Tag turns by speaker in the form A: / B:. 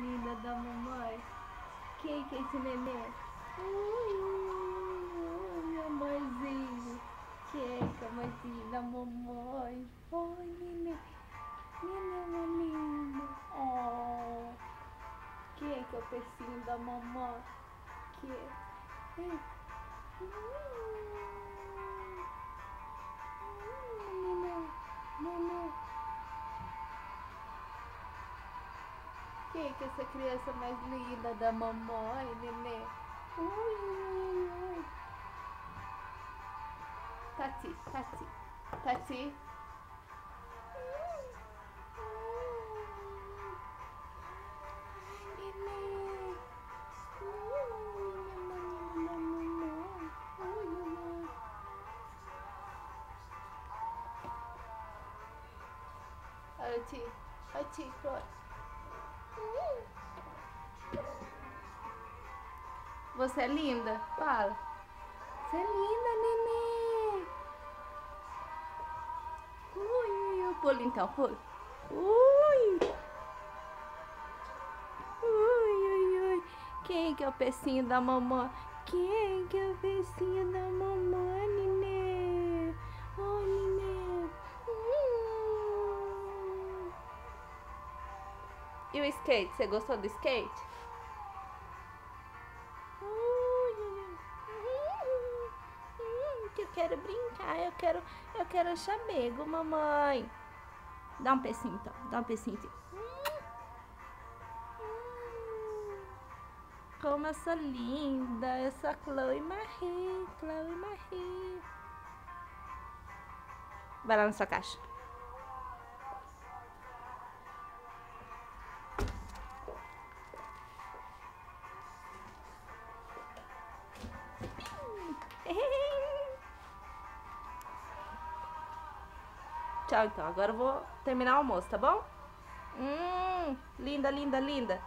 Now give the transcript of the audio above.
A: linda da mamãe. Quem que é esse neném? Meu amorzinho. Quem que é o amorzinho da mamãe? Oi, neném. Neném, meu lindo. Oh. Quem que é o peixinho da mamãe? Que é? Neném. Neném. Quem que é essa criança mais linda da mamãe, neném? Ui, ui, ui. Tati, Tati, Tati. Neném. Olha, Ti. Olha, Ti, Flor. Você é linda? Fala. Você é linda, neném. Ui, ui, ui. Pula então, pula. Ui. Ui, ui, ui. Quem que é o pecinho da mamãe? Quem que é o pecinho da mamãe, neném? Oh, neném. E o skate? Você gostou do skate? Que eu quero brincar, eu quero chamego, mamãe. Dá um pecinho então, dá um pecinho. Como eu sou linda, eu sou a Chloe Marie, Chloe Marie. Vai lá na sua caixa. Tchau então, agora eu vou terminar o almoço, tá bom? Linda, linda, linda.